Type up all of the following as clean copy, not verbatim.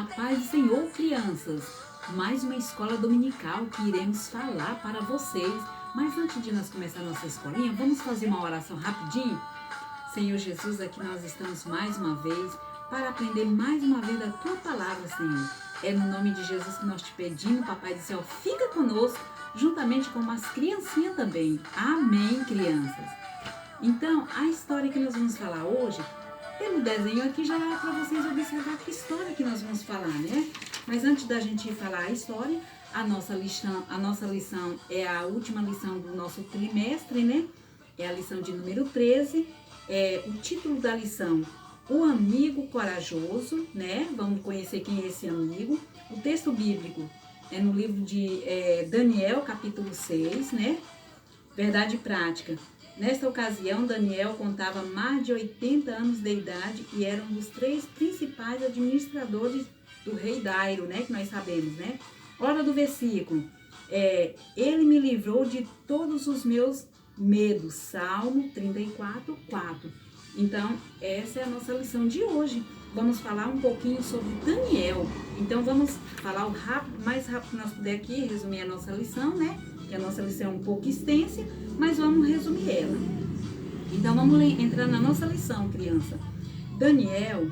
A paz do Senhor, crianças! Mais uma escola dominical que iremos falar para vocês. Mas antes de nós começar a nossa escolinha, vamos fazer uma oração rapidinho? Senhor Jesus, aqui nós estamos mais uma vez para aprender mais uma vez da Tua Palavra, Senhor. É no nome de Jesus que nós te pedimos, Papai do Céu, fica conosco, juntamente com as criancinhas também. Amém, crianças! Então, a história que nós vamos falar hoje, pelo desenho aqui já é para vocês observar que história que nós vamos falar, né? Mas antes da gente falar a história, a nossa lição é a última lição do nosso trimestre, né? É a lição de número 13. O título da lição, O Amigo Corajoso, né? Vamos conhecer quem é esse amigo. O texto bíblico é no livro de Daniel, capítulo 6, né? Verdade prática. Nesta ocasião, Daniel contava mais de 80 anos de idade e era um dos 3 principais administradores do rei Dairo, né? Que nós sabemos, né? Hora do versículo. Ele me livrou de todos os meus medos. Salmo 34, 4. Então, essa é a nossa lição de hoje. Vamos falar um pouquinho sobre Daniel. Então, vamos falar o mais rápido que nós puder aqui, resumir a nossa lição, né? Que a nossa lição é um pouco extensa, mas vamos resumir ela. Então, vamos entrar na nossa lição, criança. Daniel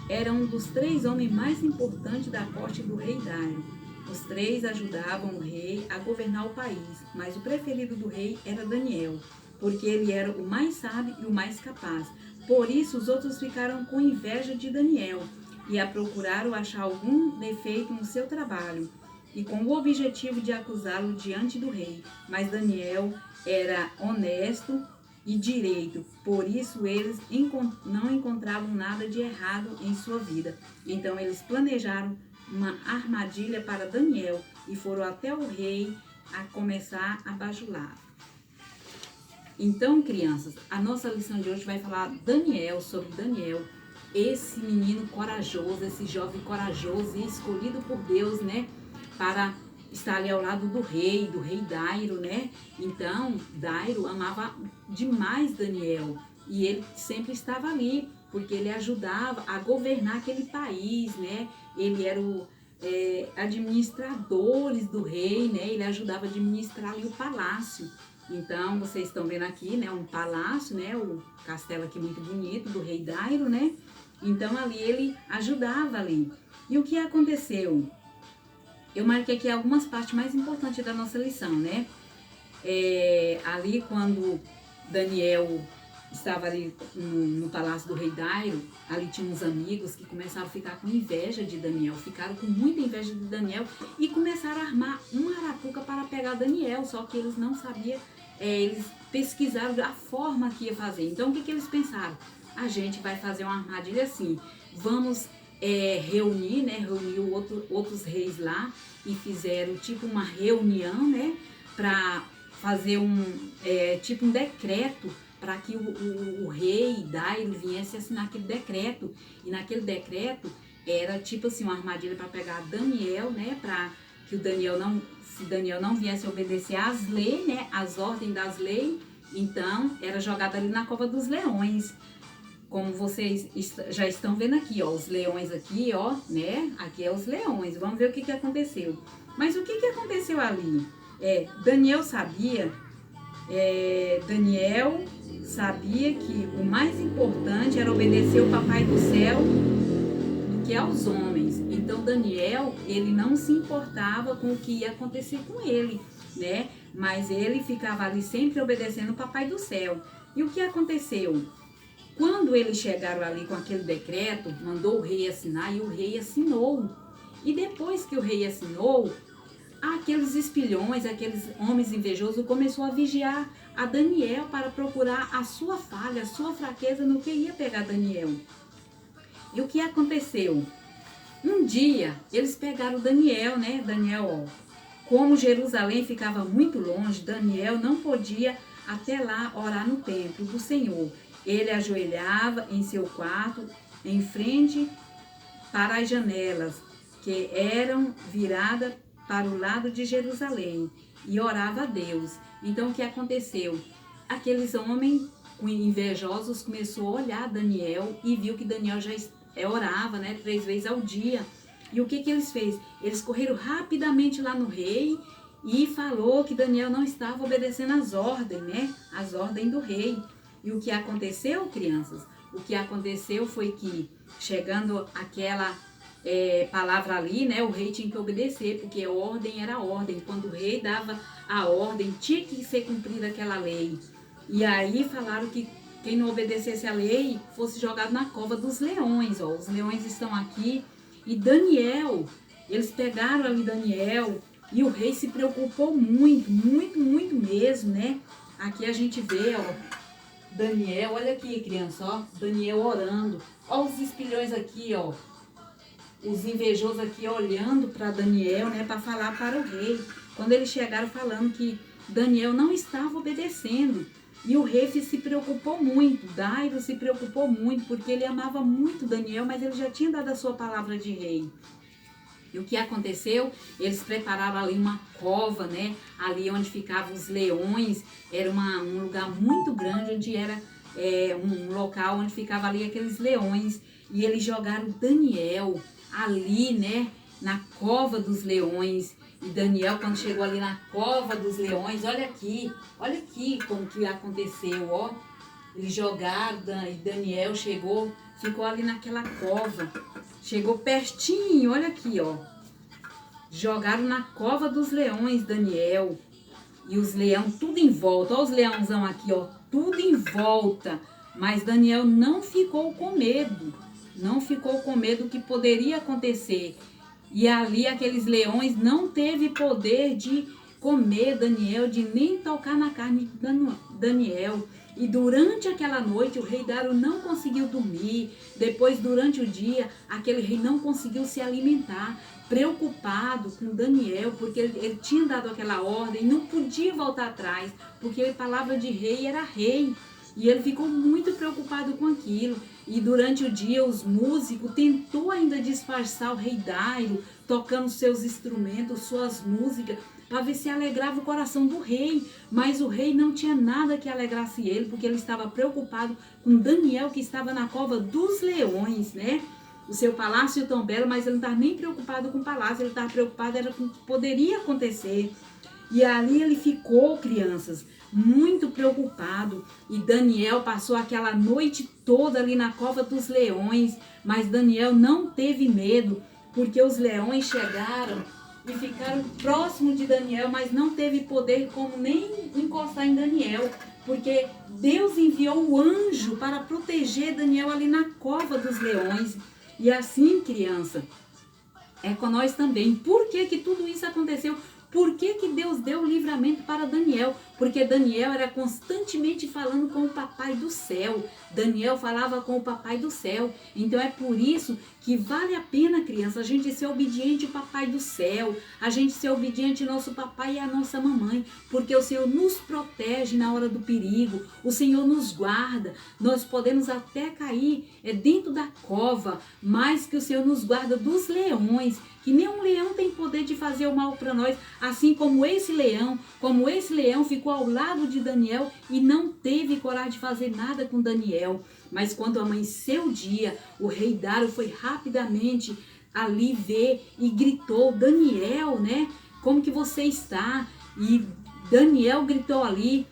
era um dos 3 homens mais importantes da corte do rei Dario. Os 3 ajudavam o rei a governar o país, mas o preferido do rei era Daniel, porque ele era o mais sábio e o mais capaz. Por isso, os outros ficaram com inveja de Daniel e procuraram achar algum defeito no seu trabalho, e com o objetivo de acusá-lo diante do rei. Mas Daniel era honesto e direito, por isso eles não encontravam nada de errado em sua vida. Então eles planejaram uma armadilha para Daniel e foram até o rei a começar a bajular. Então, crianças, a nossa lição de hoje vai falar sobre Daniel, esse menino corajoso, esse jovem corajoso e escolhido por Deus, né? Para estar ali ao lado do rei Dairo, né? Então, Dairo amava demais Daniel e ele sempre estava ali, porque ele ajudava a governar aquele país, né? Ele era o administradores do rei, né? Ele ajudava a administrar ali o palácio. Então, vocês estão vendo aqui, né? Um palácio, né? O castelo aqui muito bonito do rei Dairo, né? Então, ali ele ajudava ali. E o que aconteceu? Eu marquei aqui algumas partes mais importantes da nossa lição, né? Ali quando Daniel estava ali no palácio do rei Dairo, ali tinha uns amigos que começaram a ficar com inveja de Daniel, ficaram com muita inveja de Daniel e começaram a armar uma arapuca para pegar Daniel, só que eles não sabiam, eles pesquisaram a forma que ia fazer. Então o que eles pensaram? A gente vai fazer uma armadilha assim, vamos reunir, né? Reuniu outros reis lá e fizeram tipo uma reunião, né? Para fazer tipo um decreto para que o rei Dairo viesse assinar aquele decreto. E naquele decreto era tipo assim uma armadilha para pegar Daniel, né? Para que se Daniel não viesse obedecer às leis, né? As ordens das leis, então era jogado ali na cova dos leões. Como vocês já estão vendo aqui, ó, os leões aqui, ó, né? Aqui é os leões. Vamos ver o que aconteceu. Mas o que aconteceu ali? Daniel sabia que o mais importante era obedecer o Papai do Céu do que aos homens. Então Daniel, ele não se importava com o que ia acontecer com ele, né? Mas ele ficava ali sempre obedecendo o Papai do Céu. E o que aconteceu? Quando eles chegaram ali com aquele decreto, mandou o rei assinar e o rei assinou. E depois que o rei assinou, aqueles espilhões, aqueles homens invejosos começaram a vigiar a Daniel para procurar a sua falha, a sua fraqueza no que ia pegar Daniel. E o que aconteceu? Um dia, eles pegaram Daniel, né? Daniel, ó, como Jerusalém ficava muito longe, Daniel não podia até lá orar no templo do Senhor. Ele ajoelhava em seu quarto, em frente para as janelas, que eram viradas para o lado de Jerusalém, e orava a Deus. Então, o que aconteceu? Aqueles homens invejosos começaram a olhar Daniel e viu que Daniel já orava, né, 3 vezes ao dia. E o que eles fez? Eles correram rapidamente lá no rei e falou que Daniel não estava obedecendo às ordens, né? As ordens do rei. E o que aconteceu, crianças? O que aconteceu foi que, chegando aquela palavra ali, né? O rei tinha que obedecer, porque a ordem era a ordem. Quando o rei dava a ordem, tinha que ser cumprida aquela lei. E aí falaram que quem não obedecesse a lei fosse jogado na cova dos leões. Ó. Os leões estão aqui. E Daniel, eles pegaram ali Daniel e o rei se preocupou muito, muito, muito mesmo, né? Aqui a gente vê, ó, Daniel, olha aqui, criança, ó, Daniel orando. Ó os espilhões aqui, ó. Os invejosos aqui olhando para Daniel, né, para falar para o rei. Quando eles chegaram falando que Daniel não estava obedecendo. E o rei se preocupou muito, Dairo se preocupou muito, porque ele amava muito Daniel, mas ele já tinha dado a sua palavra de rei. E o que aconteceu? Eles prepararam ali uma cova, né? Ali onde ficavam os leões, era um lugar muito grande, onde era um local onde ficavam ali aqueles leões. E eles jogaram Daniel ali, né? Na cova dos leões. E Daniel, quando chegou ali na cova dos leões, olha aqui como que aconteceu, ó. Eles jogaram, e Daniel chegou, ficou ali naquela cova. Chegou pertinho, olha aqui, ó. Jogaram na cova dos leões, Daniel. E os leões tudo em volta, ó os leãozão aqui, ó, tudo em volta. Mas Daniel não ficou com medo. Não ficou com medo do que poderia acontecer. E ali aqueles leões não teve poder de comer Daniel, de nem tocar na carne de Daniel. E durante aquela noite o rei Dário não conseguiu dormir. Depois, durante o dia, aquele rei não conseguiu se alimentar, preocupado com Daniel, porque ele tinha dado aquela ordem, não podia voltar atrás, porque a palavra de rei era rei. E ele ficou muito preocupado com aquilo. E durante o dia os músicos tentou ainda disfarçar o rei Dairo, tocando seus instrumentos, suas músicas, para ver se alegrava o coração do rei. Mas o rei não tinha nada que alegrasse ele, porque ele estava preocupado com Daniel, que estava na cova dos leões, né? O seu palácio tão belo, mas ele não estava nem preocupado com o palácio, ele estava preocupado era com o que poderia acontecer. E ali ele ficou, crianças, muito preocupado. E Daniel passou aquela noite toda ali na cova dos leões. Mas Daniel não teve medo, porque os leões chegaram e ficaram próximo de Daniel, mas não teve poder como nem encostar em Daniel, porque Deus enviou o anjo para proteger Daniel ali na cova dos leões. E assim, criança, é com nós também. Por que que tudo isso aconteceu? Por que que Deus deu o livramento para Daniel? Porque Daniel era constantemente falando com o papai do céu. Daniel falava com o papai do céu. Então é por isso que vale a pena, criança, a gente ser obediente ao papai do céu. A gente ser obediente ao nosso papai e à nossa mamãe. Porque o Senhor nos protege na hora do perigo. O Senhor nos guarda. Nós podemos até cair dentro da cova, mas que o Senhor nos guarda dos leões. Que nenhum leão tem poder de fazer o mal para nós, assim como esse leão ficou ao lado de Daniel e não teve coragem de fazer nada com Daniel. Mas quando amanheceu o dia, o rei Dário foi rapidamente ali ver e gritou: Daniel, né? Como que você está? E Daniel gritou ali: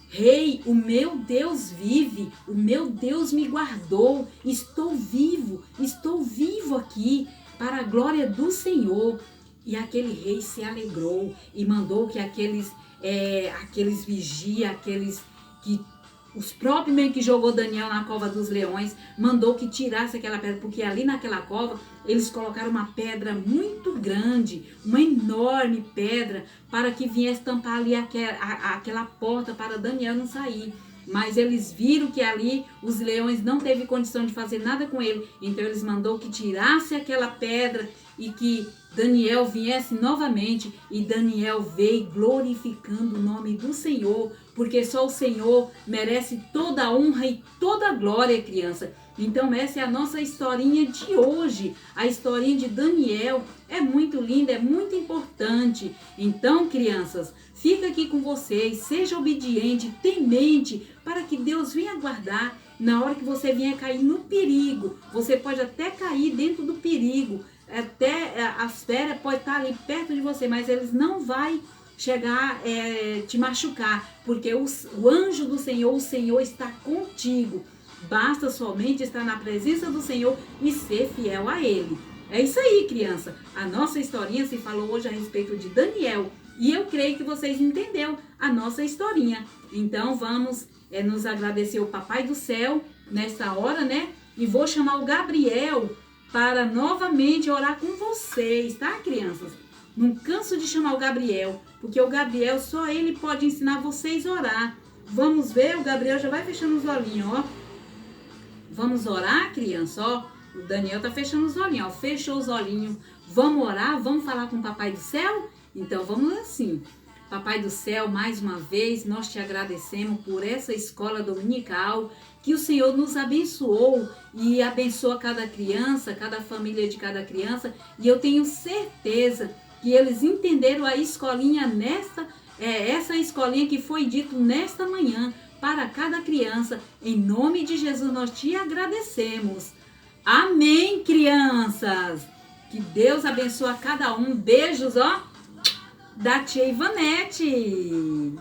Rei, o meu Deus vive, o meu Deus me guardou, estou vivo aqui, para a glória do Senhor. E aquele rei se alegrou e mandou que aqueles vigias, os próprios mesmo que jogou Daniel na cova dos leões, mandou que tirasse aquela pedra, porque ali naquela cova eles colocaram uma pedra muito grande, uma enorme pedra, para que viesse tampar ali aquela porta para Daniel não sair. Mas eles viram que ali os leões não teve condição de fazer nada com ele. Então eles mandou que tirasse aquela pedra e que Daniel viesse novamente. E Daniel veio glorificando o nome do Senhor, porque só o Senhor merece toda a honra e toda a glória, criança. Então essa é a nossa historinha de hoje. A historinha de Daniel é muito linda, é muito importante. Então, crianças, fica aqui com vocês, seja obediente, temente, para que Deus venha guardar na hora que você vier cair no perigo. Você pode até cair dentro do perigo, até as férias podem estar ali perto de você, mas eles não vai chegar te machucar, porque o anjo do Senhor, o Senhor está contigo. Basta somente estar na presença do Senhor e ser fiel a Ele. É isso aí, criança. A nossa historinha se falou hoje a respeito de Daniel. E eu creio que vocês entenderam a nossa historinha. Então vamos nos agradecer o Papai do Céu nessa hora, né? E vou chamar o Gabriel para novamente orar com vocês, tá, crianças? Não canso de chamar o Gabriel, porque o Gabriel, só ele pode ensinar vocês a orar. Vamos ver, o Gabriel já vai fechando os olhinhos, ó. Vamos orar, criança, ó. O Daniel tá fechando os olhinhos, ó. Fechou os olhinhos. Vamos orar? Vamos falar com o Papai do Céu? Então vamos assim. Papai do Céu, mais uma vez, nós te agradecemos por essa escola dominical, que o Senhor nos abençoou e abençoa cada criança, cada família de cada criança. E eu tenho certeza que eles entenderam a escolinha essa escolinha que foi dito nesta manhã para cada criança. Em nome de Jesus nós te agradecemos. Amém, crianças! Que Deus abençoe a cada um. Beijos, ó, da tia Ivanete.